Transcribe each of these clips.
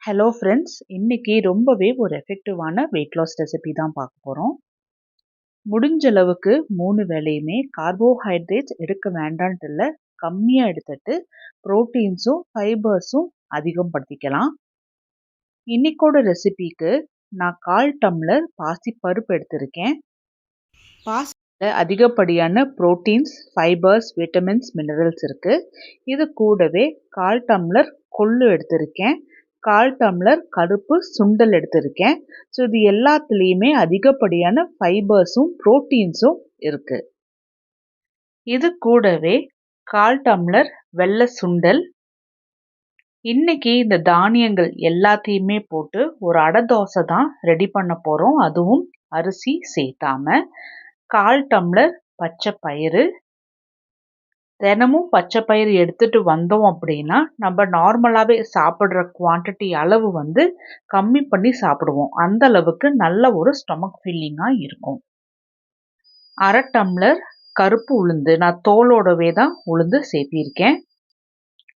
Hello friends, இன்னைக்கு ரொம்பவே ஒரு எஃபெக்டிவான வெயிட் லாஸ் ரெசிபி தான் பார்க்க போகிறோம். முடிஞ்ச அளவுக்கு 3 வேளையுமே கார்போஹைட்ரேட்ஸ் எடுக்க வேண்டான்ட்டு இல்லை, கம்மியாக எடுத்துட்டு ப்ரோட்டீன்ஸும் ஃபைபர்ஸும் அதிகப்படுத்திக்கலாம். இன்னைக்கோட ரெசிபிக்கு நான் 1/4 டம்ளர் பாசிப்பருப்பு எடுத்திருக்கேன். பாசியில் அதிகப்படியான ப்ரோட்டீன்ஸ், ஃபைபர்ஸ், விட்டமின்ஸ், மினரல்ஸ் இருக்குது. இது கூடவே 1/4 டம்ளர் கொள்ளு எடுத்திருக்கேன். 1/4 டம்ளர் கருப்பு சுண்டல் எடுத்திருக்கேன். ஸோ இது எல்லாத்துலேயுமே அதிகப்படியான ஃபைபர்ஸும் ப்ரோட்டீன்ஸும் இருக்கு. இது கூடவே 1/4 டம்ளர் வெள்ளை சுண்டல். இன்னைக்கு இந்த தானியங்கள் எல்லாத்தையுமே போட்டு ஒரு அடை தோசை தான் ரெடி பண்ண போகிறோம், அதுவும் அரிசி சேர்த்தாம. 1/4 டம்ளர் பச்சை பயிறு. தினமும் பச்சை பயிறு எடுத்துட்டு வந்தோம் அப்படின்னா நம்ம நார்மலாகவே சாப்பிட்ற குவான்டிட்டி அளவு கம்மி பண்ணி சாப்பிடுவோம். அந்த அளவுக்கு நல்ல ஒரு ஸ்டொமக் ஃபில்லிங்காக இருக்கும். 1/2 டம்ளர் கருப்பு உளுந்து, நான் தோலோடவே தான் உளுந்து சேர்த்திருக்கேன்.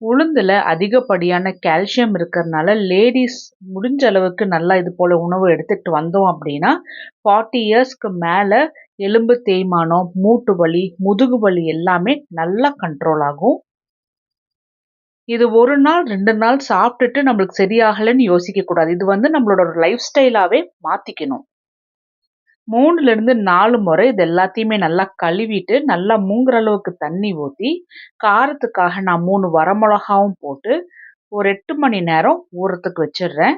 உளுந்தில் அதிகப்படியான கால்சியம் இருக்கிறதுனால லேடிஸ் முடிஞ்ச அளவுக்கு நல்லா இது போல் உணவு எடுத்துகிட்டு வந்தோம் அப்படின்னா 40 இயர்ஸ்க்கு மேலே எலும்பு தேய்மானம், மூட்டு வலி, முதுகு வலி எல்லாமே நல்லா கண்ட்ரோல் ஆகும். இது 1 நாள் 2 நாள் சாப்பிட்டுட்டு நம்மளுக்கு சரியாகலைன்னு யோசிக்கக்கூடாது. இது நம்மளோட ஒரு லைஃப் ஸ்டைலாகவே மாற்றிக்கணும். 3லேருந்து 4 முறை இது எல்லாத்தையுமே நல்லா கழுவிட்டு நல்லா மூங்குற அளவுக்கு தண்ணி ஊற்றி காரத்துக்காக நான் 3 வரமிளகாவும் போட்டு ஒரு 8 மணி நேரம் ஊறத்துக்கு வச்சிடுறேன்.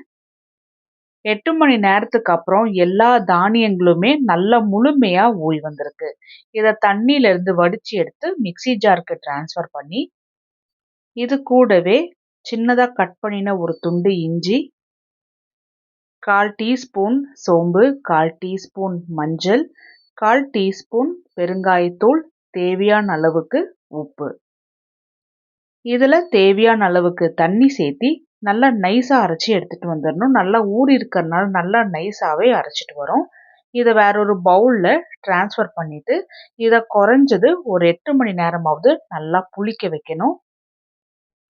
8 மணி நேரத்துக்கு அப்புறம் எல்லா தானியங்களுமே நல்லா முழுமையாக ஊறி வந்திருக்கு. இதை தண்ணியிலேருந்து வடித்து எடுத்து மிக்ஸி ஜாருக்கு ட்ரான்ஸ்ஃபர் பண்ணி இது கூடவே சின்னதாக கட் பண்ணின ஒரு துண்டு இஞ்சி, 1/4 டீஸ்பூன் சோம்பு, 1/4 டீஸ்பூன் மஞ்சள், 1/4 டீஸ்பூன் பெருங்காயத்தூள், தேவையான அளவுக்கு உப்பு. இதில் தேவையான அளவுக்கு தண்ணி சேர்த்தி நல்லா நைஸாக அரைச்சி எடுத்துகிட்டு வந்துடணும். நல்லா ஊறி இருக்கிறதுனால நல்லா நைஸாகவே அரைச்சிட்டு வரும். இதை வேற ஒரு பவுலில் ட்ரான்ஸ்ஃபர் பண்ணிவிட்டு இதை குறைஞ்சது ஒரு 8 மணி நேரமாவது நல்லா புளிக்க வைக்கணும்.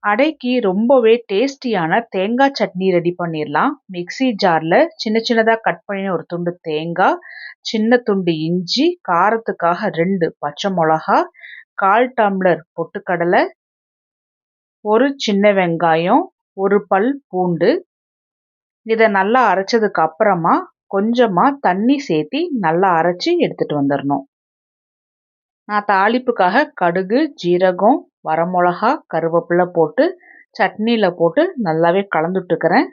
அடைக்கு ரொம்பவே டேஸ்டியான தேங்காய் சட்னி ரெடி பண்ணிடலாம். மிக்ஸி ஜாரில் சின்ன சின்னதாக கட் பண்ணின ஒரு துண்டு தேங்காய், சின்ன துண்டு இஞ்சி, காரத்துக்காக 2 பச்சை மிளகா, 1/4 டம்ளர் பொட்டுக்கடலை, ஒரு சின்ன வெங்காயம், ஒரு பல் பூண்டு. இதை நல்லா அரைச்சதுக்கு அப்புறமா கொஞ்சமாக தண்ணி சேர்த்தி நல்லா அரைச்சி எடுத்துகிட்டு வந்துடணும். நான் தாளிப்புக்காக கடுகு, ஜீரகம், வரமிளகா, கருவேப்பிலை போட்டு சட்னியில் போட்டு நல்லாவே கலந்துட்டுருக்கிறேன்.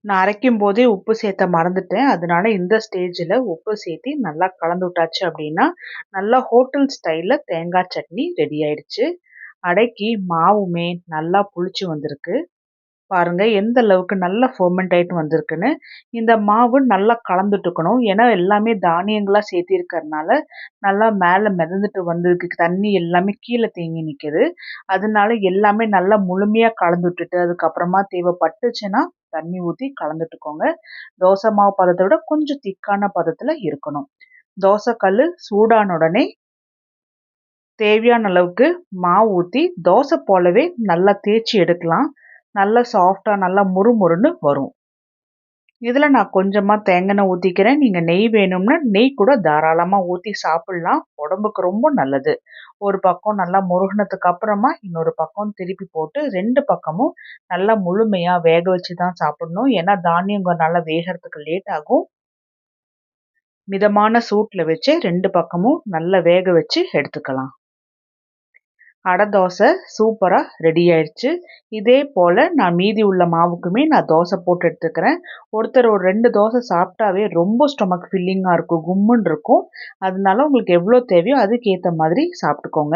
நான் அரைக்கும் போதே உப்பு சேர்த்த மறந்துட்டேன், அதனால இந்த ஸ்டேஜில் உப்பு சேர்த்தி நல்லா கலந்து விட்டாச்சு அப்படின்னா நல்லா ஹோட்டல் ஸ்டைலில் தேங்காய் சட்னி ரெடி ஆயிடுச்சு. அடைக்கு மாவுமே நல்லா புளிச்சு வந்திருக்கு. பாருங்கள் எந்த அளவுக்கு நல்லா ஃபெர்மெண்ட் ஆகிட்டு வந்திருக்குன்னு. இந்த மாவு நல்லா கலந்துட்டுக்கணும், ஏன்னா எல்லாமே தானியங்களாக சேர்த்திருக்கிறதுனால நல்லா மேலே மிதந்துட்டு வந்திருக்கு. தண்ணி எல்லாமே கீழே தேங்கி நிற்கிது. அதனால எல்லாமே நல்லா முழுமையாக கலந்து விட்டுட்டு அதுக்கப்புறமா தேவைப்பட்டுச்சுன்னா தண்ணி ஊற்றி கலந்துட்டுக்கோங்க. தோசை மாவு பதத்தை விட கொஞ்சம் திக்கான பதத்தில் இருக்கணும். தோசைக்கல் சூடான உடனே தேவையான அளவுக்கு மாவு ஊற்றி தோசை போலவே நல்லா தேய்ச்சி எடுக்கலாம். நல்லா சாஃப்டாக நல்லா முறுமுறுன்னு வரும். இதில் நான் கொஞ்சமாக தேங்காய் எண்ணெய் ஊற்றிக்கிறேன். நீங்கள் நெய் வேணும்னா நெய் கூட தாராளமாக ஊற்றி சாப்பிட்லாம், உடம்புக்கு ரொம்ப நல்லது. ஒரு பக்கம் நல்லா முருகினதுக்கு அப்புறமா இன்னொரு பக்கம் திருப்பி போட்டு 2 பக்கமும் நல்லா முழுமையாக வேக வச்சு தான் சாப்பிடணும், ஏன்னா தானியங்கள் நல்லா வேகிறதுக்கு லேட் ஆகும். மிதமான சூட்டில் வச்சு 2 பக்கமும் நல்லா வேக வச்சு எடுத்துக்கலாம். அடை தோசை சூப்பராக ரெடி ஆயிடுச்சு. இதே போல் நான் மீதி உள்ள மாவுக்குமே நான் தோசை போட்டு எடுத்துக்கிறேன். ஒருத்தர் ஒரு 2 தோசை சாப்பிட்டாவே ரொம்ப ஸ்டொமக் ஃபில்லிங்காக இருக்கும், கும்முன்னு இருக்கும். அதனால உங்களுக்கு எவ்வளோ தேவையோ அதுக்கேற்ற மாதிரி சாப்பிட்டுக்கோங்க.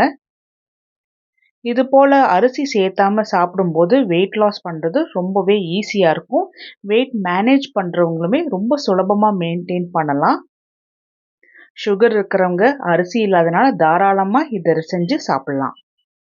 இது போல் அரிசி சேர்த்தாம சாப்பிடும்போது வெயிட் லாஸ் பண்ணுறது ரொம்பவே ஈஸியாக இருக்கும். வெயிட் மேனேஜ் பண்ணுறவங்களுமே ரொம்ப சுலபமாக மெயின்டைன் பண்ணலாம். சுகர் இருக்கிறவங்க அரிசி இல்லாதனால தாராளமாக இதை செஞ்சு சாப்பிட்லாம்.